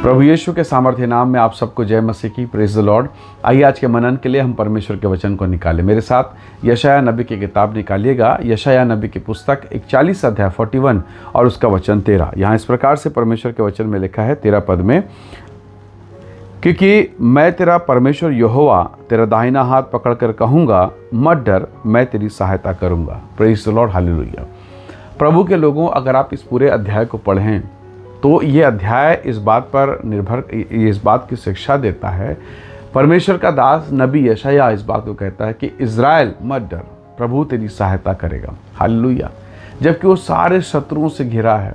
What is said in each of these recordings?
प्रभु यीशु के सामर्थ्य नाम में आप सबको जय मसीह की। Praise the Lord. आइए आज के मनन के लिए हम परमेश्वर के वचन को निकालें। मेरे साथ यशायाह नबी की किताब निकालिएगा। यशायाह नबी की पुस्तक 41 अध्याय 41 और उसका वचन 13। यहाँ इस प्रकार से परमेश्वर के वचन में लिखा है 13 पद में, क्योंकि मैं तेरा परमेश्वर यहोवा तेरा दाहिना हाथ पकड़कर कहूँगा, मत डर, मैं तेरी सहायता करूँगा। प्रेज द लॉर्ड, हालेलुया। प्रभु के लोगों, अगर आप इस पूरे अध्याय को पढ़ें तो ये अध्याय इस बात की शिक्षा देता है। परमेश्वर का दास नबी यशायाह इस बात को कहता है कि इज़राइल मत डर, प्रभु तेरी सहायता करेगा। हालेलुया। जबकि वो सारे शत्रुओं से घिरा है,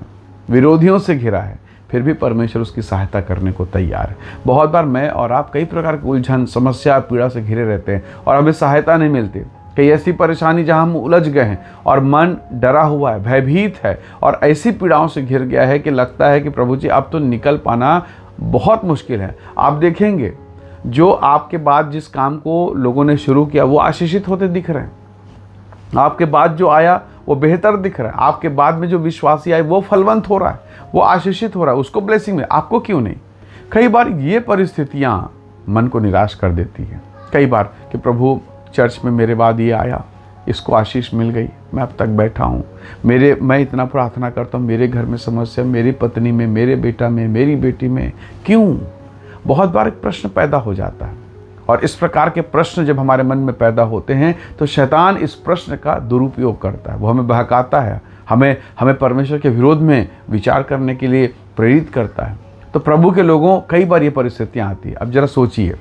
विरोधियों से घिरा है, फिर भी परमेश्वर उसकी सहायता करने को तैयार है। बहुत बार मैं और आप कई प्रकार की उलझन, समस्या, पीड़ा से घिरे रहते हैं और हमें सहायता नहीं मिलती। कई ऐसी परेशानी जहां हम उलझ गए हैं और मन डरा हुआ है, भयभीत है और ऐसी पीड़ाओं से घिर गया है कि लगता है कि प्रभु जी अब तो निकल पाना बहुत मुश्किल है। आप देखेंगे जो आपके बाद जिस काम को लोगों ने शुरू किया वो आशीषित होते दिख रहे हैं। आपके बाद जो आया वो बेहतर दिख रहा है। आपके बाद में जो विश्वासी आए वो फलवंत हो रहा है, वो आशीषित हो रहा है, उसको ब्लेसिंग में। आपको क्यों नहीं? कई बार ये परिस्थितियां मन को निराश कर देती हैं। कई बार कि प्रभु चर्च में मेरे बाद ये आया, इसको आशीष मिल गई, मैं अब तक बैठा हूँ, मैं इतना प्रार्थना करता हूँ, मेरे घर में समस्या, मेरी पत्नी में, मेरे बेटा में, मेरी बेटी में, क्यों? बहुत बार एक प्रश्न पैदा हो जाता है और इस प्रकार के प्रश्न जब हमारे मन में पैदा होते हैं तो शैतान इस प्रश्न का दुरुपयोग करता है। वो हमें बहकाता है, हमें परमेश्वर के विरोध में विचार करने के लिए प्रेरित करता है। तो प्रभु के लोगों, कई बार ये परिस्थितियाँ आती हैं। अब जरा सोचिए,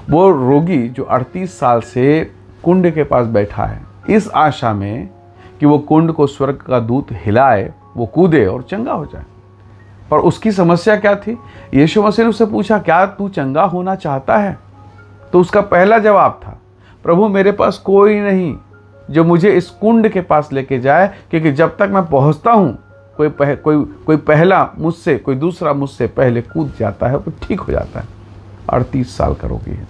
वो रोगी जो 38 साल से कुंड के पास बैठा है, इस आशा में कि वो कुंड को स्वर्ग का दूत हिलाए, वो कूदे और चंगा हो जाए। पर उसकी समस्या क्या थी? यीशु मसीह ने उससे पूछा, क्या तू चंगा होना चाहता है? तो उसका पहला जवाब था, प्रभु मेरे पास कोई नहीं जो मुझे इस कुंड के पास लेके जाए, क्योंकि जब तक मैं पहुंचता हूं कोई पहला मुझसे, कोई दूसरा मुझसे पहले कूद जाता है, वो ठीक हो जाता है। 38 साल का रोगी है।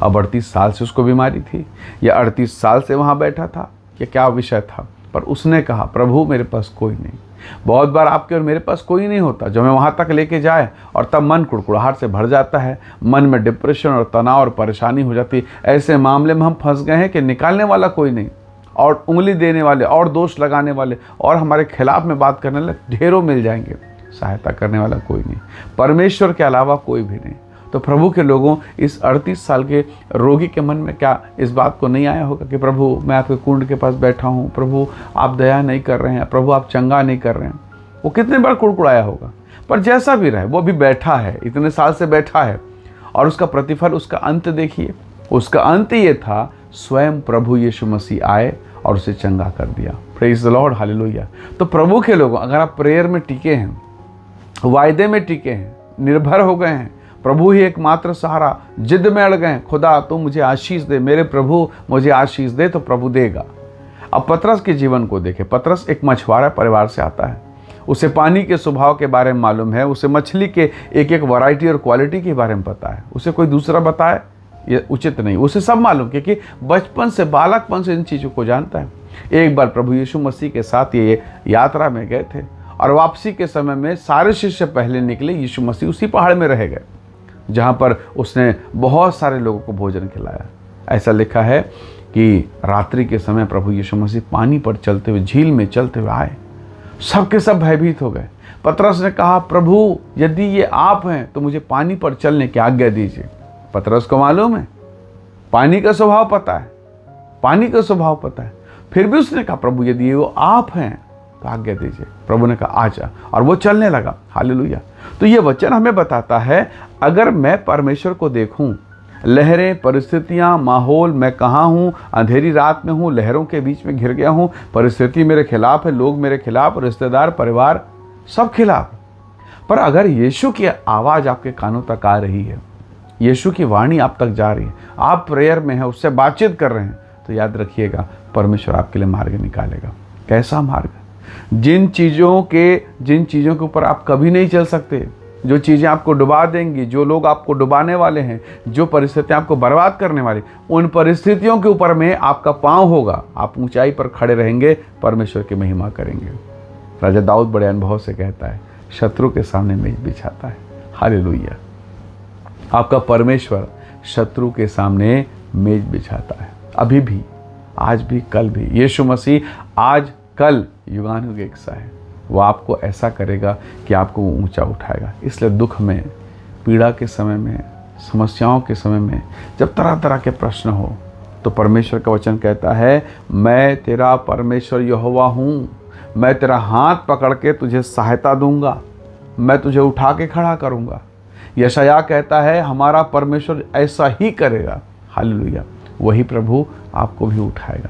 अब 38 साल से उसको बीमारी थी, या 38 साल से वहाँ बैठा था, या क्या विषय था? पर उसने कहा, प्रभु मेरे पास कोई नहीं। बहुत बार आपके और मेरे पास कोई नहीं होता जो हमें वहाँ तक लेके जाए, और तब मन कुड़कुड़ाहट से भर जाता है, मन में डिप्रेशन और तनाव और परेशानी हो जाती है। ऐसे मामले में हम फंस गए हैं कि निकालने वाला कोई नहीं, और उंगली देने वाले और दोष लगाने वाले और हमारे खिलाफ में बात करने वाले ढेरों मिल जाएंगे। सहायता करने वाला कोई नहीं, परमेश्वर के अलावा कोई भी नहीं। तो प्रभु के लोगों, इस 38 साल के रोगी के मन में क्या इस बात को नहीं आया होगा कि प्रभु मैं आपके कुंड के पास बैठा हूँ, प्रभु आप दया नहीं कर रहे हैं, प्रभु आप चंगा नहीं कर रहे हैं? वो कितने बार कुड़कुड़ाया होगा। पर जैसा भी रहे, वो अभी बैठा है, इतने साल से बैठा है, और उसका प्रतिफल, उसका अंत देखिए। उसका अंत ये था, स्वयं प्रभु यीशु मसीह आए और उसे चंगा कर दिया। Praise the Lord, hallelujah. तो प्रभु के लोगों, अगर आप प्रेयर में टिके हैं, वायदे में टिके हैं, निर्भर हो गए हैं, प्रभु ही एकमात्र सहारा, जिद में अड़ गए, खुदा तो मुझे आशीष दे, मेरे प्रभु मुझे आशीष दे, तो प्रभु देगा। अब पतरस के जीवन को देखें। पतरस एक मछुआरा परिवार से आता है। उसे पानी के स्वभाव के बारे में मालूम है, उसे मछली के एक एक वैरायटी और क्वालिटी के बारे में पता है। उसे कोई दूसरा बताए ये उचित नहीं, उसे सब मालूम, क्योंकि बचपन से, बालकपन से इन चीज़ों को जानता है। एक बार प्रभु यीशु मसीह के साथ ये यात्रा में गए थे, और वापसी के समय में सारे शिष्य पहले निकले, यीशु मसीह उसी पहाड़ में रह गए जहाँ पर उसने बहुत सारे लोगों को भोजन खिलाया। ऐसा लिखा है कि रात्रि के समय प्रभु यीशु मसीह पानी पर चलते हुए, झील में चलते हुए आए। सबके सब भयभीत हो गए। पतरस ने कहा, प्रभु यदि ये आप हैं तो मुझे पानी पर चलने की आज्ञा दीजिए। पतरस को मालूम है, पानी का स्वभाव पता है, पानी का स्वभाव पता है। फिर भी उसने कहा, प्रभु यदि वो आप हैं तो आज्ञा दीजिए। प्रभु ने कहा आजा, और वो चलने लगा। हालेलुया। तो ये वचन हमें बताता है, अगर मैं परमेश्वर को देखूं, लहरें, परिस्थितियां, माहौल, मैं कहाँ हूँ, अंधेरी रात में हूँ, लहरों के बीच में घिर गया हूँ, परिस्थिति मेरे खिलाफ है, लोग मेरे खिलाफ, रिश्तेदार, परिवार सब खिलाफ, पर अगर यीशु की आवाज़ आपके कानों तक आ रही है, यीशु की वाणी आप तक जा रही है, आप प्रेयर में हैं, उससे बातचीत कर रहे हैं, तो याद रखिएगा परमेश्वर आपके लिए मार्ग निकालेगा। कैसा मार्ग? जिन चीज़ों के ऊपर आप कभी नहीं चल सकते, जो चीज़ें आपको डुबा देंगी, जो लोग आपको डुबाने वाले हैं, जो परिस्थितियाँ आपको बर्बाद करने वाली, उन परिस्थितियों के ऊपर में आपका पांव होगा, आप ऊंचाई पर खड़े रहेंगे, परमेश्वर की महिमा करेंगे। राजा दाऊद बड़े अनुभव से कहता है, शत्रु के सामने मेज बिछाता है, हालेलुया। आपका परमेश्वर शत्रु के सामने मेज बिछाता है, अभी भी, आज भी, कल भी। यीशु मसीह आज कल युगानुग एक सा है। वो आपको ऐसा करेगा कि आपको वो ऊंचा उठाएगा। इसलिए दुख में, पीड़ा के समय में, समस्याओं के समय में, जब तरह तरह के प्रश्न हो, तो परमेश्वर का वचन कहता है, मैं तेरा परमेश्वर यहोवा हूँ, मैं तेरा हाथ पकड़ के तुझे सहायता दूंगा, मैं तुझे उठा के खड़ा करूंगा। यशायाह कहता है, हमारा परमेश्वर ऐसा ही करेगा। हालेलुया। वही प्रभु आपको भी उठाएगा।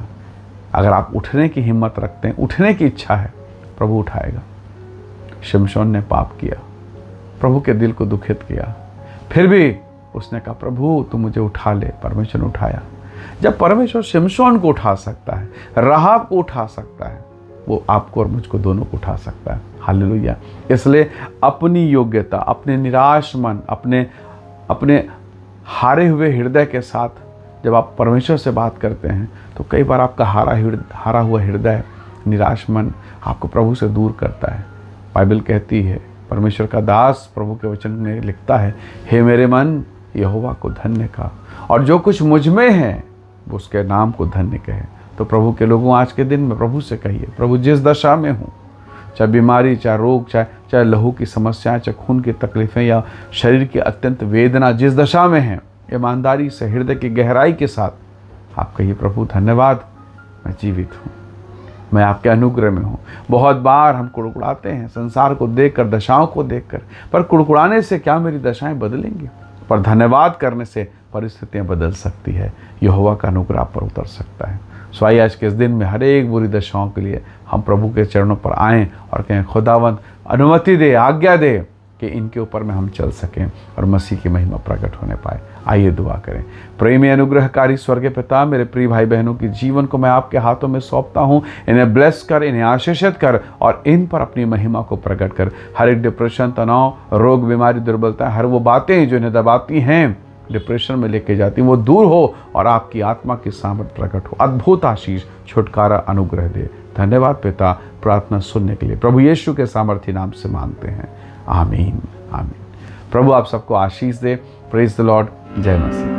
अगर आप उठने की हिम्मत रखते हैं, उठने की इच्छा है, प्रभु उठाएगा। शिमशोन ने पाप किया, प्रभु के दिल को दुखित किया, फिर भी उसने कहा, प्रभु तू मुझे उठा ले। परमेश्वर ने उठाया। जब परमेश्वर शिमशोन को उठा सकता है, राहाब को उठा सकता है, वो आपको और मुझको दोनों को उठा सकता है। हालेलुया। इसलिए अपनी योग्यता, अपने निराश मन, अपने हारे हुए हृदय के साथ जब आप परमेश्वर से बात करते हैं, तो कई बार आपका हारा हुआ हृदय, निराश मन आपको प्रभु से दूर करता है। बाइबल कहती है, परमेश्वर का दास प्रभु के वचन में लिखता है, हे मेरे मन यहोवा को धन्य कहा, और जो कुछ मुझ में है वो उसके नाम को धन्य कहे। तो प्रभु के लोगों, आज के दिन में प्रभु से कहिए, प्रभु जिस दशा में हूँ, चाहे बीमारी, चाहे रोग, चाहे लहू की समस्याएं, चाहे खून की तकलीफ़ें या शरीर की अत्यंत वेदना, जिस दशा में है, ईमानदारी से, हृदय की गहराई के साथ आप कहिए, प्रभु धन्यवाद, मैं जीवित हूँ, मैं आपके अनुग्रह में हूँ। बहुत बार हम कुड़कुड़ाते हैं संसार को देखकर, दशाओं को देखकर, पर कुड़कुड़ाने से क्या मेरी दशाएं बदलेंगी? पर धन्यवाद करने से परिस्थितियां बदल सकती है, यहोवा का अनुग्रह आप पर उतर सकता है। सो आइए आज के इस दिन में हर एक बुरी दशाओं के लिए हम प्रभु के चरणों पर आएँ और कहें, खुदावंद अनुमति दे, आज्ञा दे कि इनके ऊपर में हम चल सकें और मसीह की महिमा प्रकट होने पाए। आइए दुआ करें। प्रेमी अनुग्रहकारी स्वर्गीय पिता, मेरे प्रिय भाई बहनों की जीवन को मैं आपके हाथों में सौंपता हूँ। इन्हें ब्लेस कर, इन्हें आशीषित कर और इन पर अपनी महिमा को प्रकट कर। हर एक डिप्रेशन, तनाव, रोग, बीमारी, दुर्बलता, हर वो बातें जो इन्हें दबाती हैं, डिप्रेशन में लेके जाती, वो दूर हो और आपकी आत्मा की सामर्थ प्रकट हो। अद्भुत आशीष, छुटकारा, अनुग्रह दे। धन्यवाद पिता, प्रार्थना सुनने के लिए प्रभु यीशु के सामर्थी नाम से मांगते हैं, आमीन, आमीन। प्रभु आप सबको आशीष दे। Praise the Lord. जय मसीह।